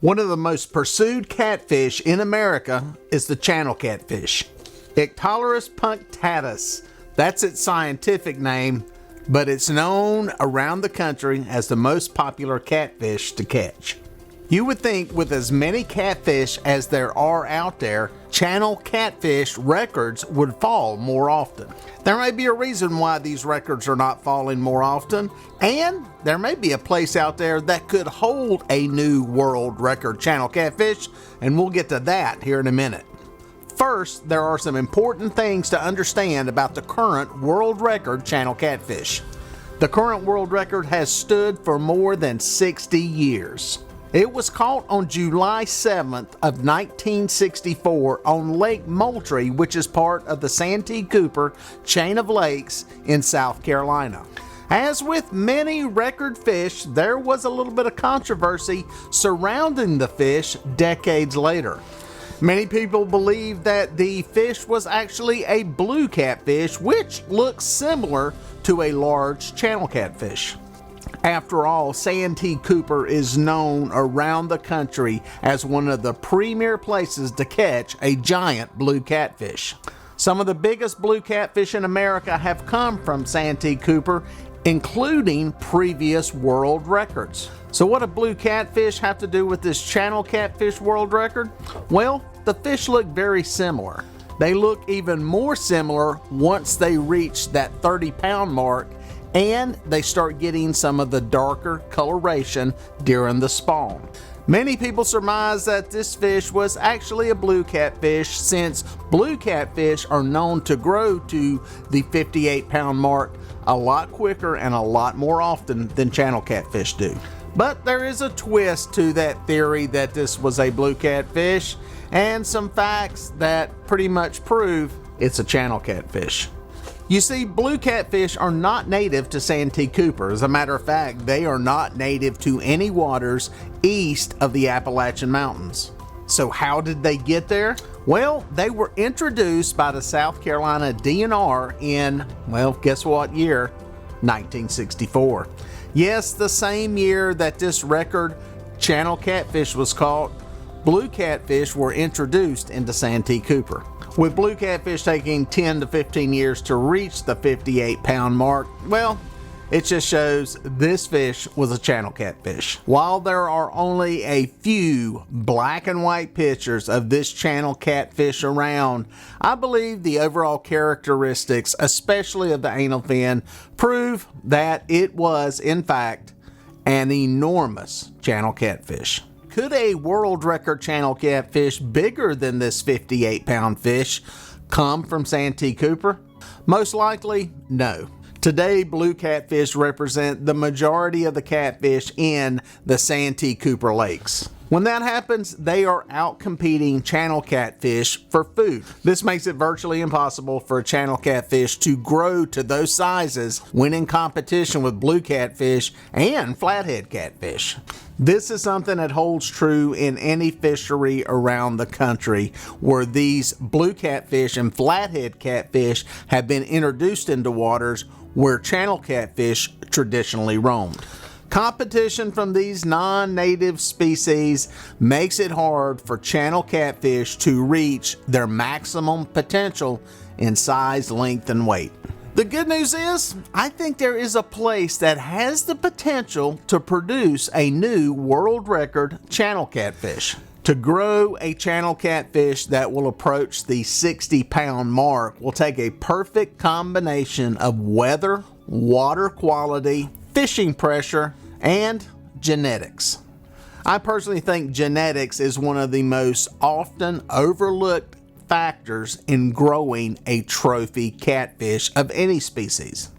One of the most pursued catfish in America is the channel catfish, Ictalurus punctatus. That's its scientific name, but it's known around the country as the most popular catfish to catch. You would think with as many catfish as there are out there, channel catfish records would fall more often. There may be a reason why these records are not falling more often, and there may be a place out there that could hold a new world record channel catfish, and we'll get to that here in a minute. First, there are some important things to understand about the current world record channel catfish. The current world record has stood for more than 60 years. It was caught on July 7th of 1964 on Lake Moultrie, which is part of the Santee Cooper chain of lakes in South Carolina. As with many record fish, there was a little bit of controversy surrounding the fish decades later. Many people believe that the fish was actually a blue catfish, which looks similar to a large channel catfish. After all, Santee Cooper is known around the country as one of the premier places to catch a giant blue catfish. Some of the biggest blue catfish in America have come from Santee Cooper, including previous world records. So what do blue catfish have to do with this channel catfish world record? Well, the fish look very similar. They look even more similar once they reach that 30-pound mark and they start getting some of the darker coloration during the spawn. Many people surmise that this fish was actually a blue catfish, since blue catfish are known to grow to the 58-pound mark a lot quicker and a lot more often than channel catfish do. But there is a twist to that theory that this was a blue catfish, and some facts that pretty much prove it's a channel catfish. You see, blue catfish are not native to Santee Cooper. As a matter of fact, they are not native to any waters east of the Appalachian Mountains. So how did they get there? Well, they were introduced by the South Carolina DNR in, well, guess what year? 1964. Yes, the same year that this record channel catfish was caught, blue catfish were introduced into Santee Cooper. With blue catfish taking 10 to 15 years to reach the 58-pound mark, well, it just shows this fish was a channel catfish. While there are only a few black and white pictures of this channel catfish around, I believe the overall characteristics, especially of the anal fin, prove that it was, in fact, an enormous channel catfish. Could a world record channel catfish bigger than this 58-pound fish come from Santee Cooper? Most likely, no. Today, blue catfish represent the majority of the catfish in the Santee Cooper lakes. When that happens, they are out competing channel catfish for food. This makes it virtually impossible for a channel catfish to grow to those sizes when in competition with blue catfish and flathead catfish. This is something that holds true in any fishery around the country where these blue catfish and flathead catfish have been introduced into waters where channel catfish traditionally roamed. Competition from these non-native species makes it hard for channel catfish to reach their maximum potential in size, length, and weight. The good news is, I think there is a place that has the potential to produce a new world record channel catfish. To grow a channel catfish that will approach the 60-pound mark will take a perfect combination of weather, water quality, fishing pressure, and genetics. I personally think genetics is one of the most often overlooked factors in growing a trophy catfish of any species.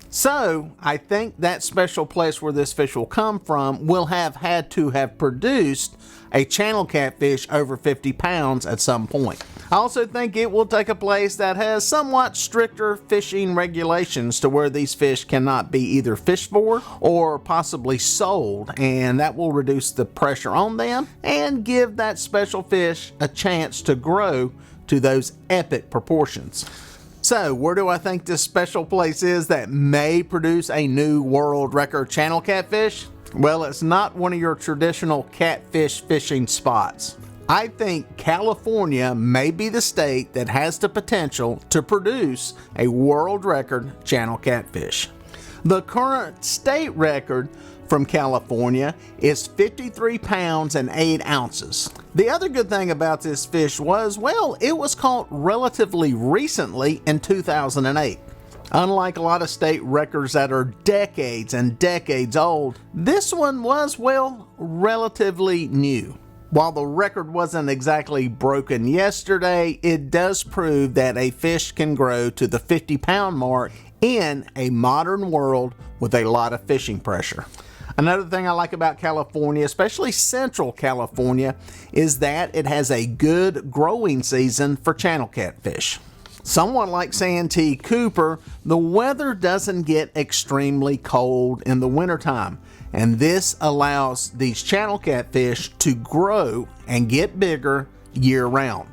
So I think that special place where this fish will come from will have had to have produced a channel catfish over 50 pounds at some point. I also think it will take a place that has somewhat stricter fishing regulations to where these fish cannot be either fished for or possibly sold, and that will reduce the pressure on them and give that special fish a chance to grow to those epic proportions. So where do I think this special place is that may produce a new world record channel catfish? Well, it's not one of your traditional catfish fishing spots. I think California may be the state that has the potential to produce a world record channel catfish. The current state record from California is 53 pounds and 8 ounces. The other good thing about this fish was, well, it was caught relatively recently in 2008. Unlike a lot of state records that are decades and decades old, this one was, well, relatively new. While the record wasn't exactly broken yesterday, it does prove that a fish can grow to the 50-pound mark in a modern world with a lot of fishing pressure. Another thing I like about California, especially Central California, is that it has a good growing season for channel catfish. Somewhat like Santee Cooper, the weather doesn't get extremely cold in the wintertime, and this allows these channel catfish to grow and get bigger year-round.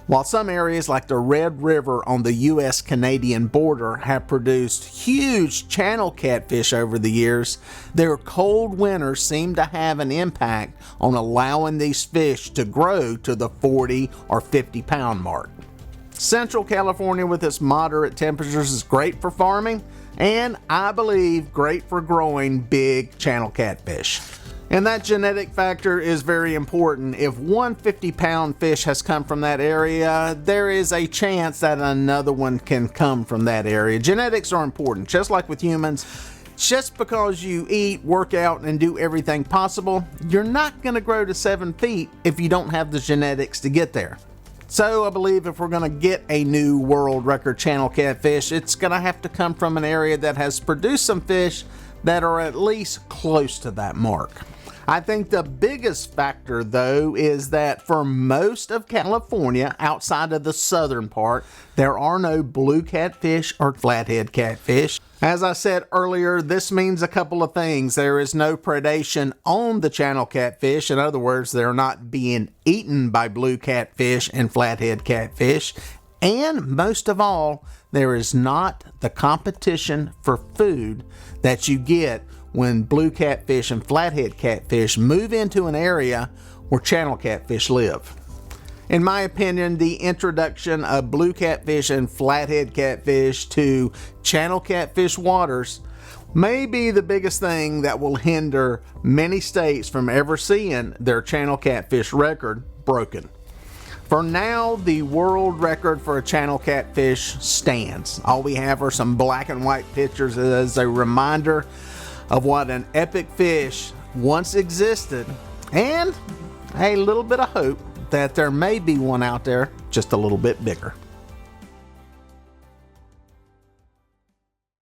While some areas like the Red River on the US-Canadian border have produced huge channel catfish over the years, their cold winters seem to have an impact on allowing these fish to grow to the 40 or 50-pound mark. Central California with its moderate temperatures is great for farming, and I believe great for growing big channel catfish. And that genetic factor is very important. If one 50-pound fish has come from that area, there is a chance that another one can come from that area. Genetics are important, just like with humans. Just because you eat, work out, and do everything possible, you're not going to grow to 7 feet if you don't have the genetics to get there. So I believe if we're going to get a new world record channel catfish, it's going to have to come from an area that has produced some fish that are at least close to that mark. I think the biggest factor, though, is that for most of California, outside of the southern part, there are no blue catfish or flathead catfish. As I said earlier, this means a couple of things. There is no predation on the channel catfish. In other words, they're not being eaten by blue catfish and flathead catfish. And most of all, there is not the competition for food that you get when blue catfish and flathead catfish move into an area where channel catfish live. In my opinion, the introduction of blue catfish and flathead catfish to channel catfish waters may be the biggest thing that will hinder many states from ever seeing their channel catfish record broken. For now, the world record for a channel catfish stands. All we have are some black and white pictures as a reminder of what an epic fish once existed, and a little bit of hope that there may be one out there just a little bit bigger.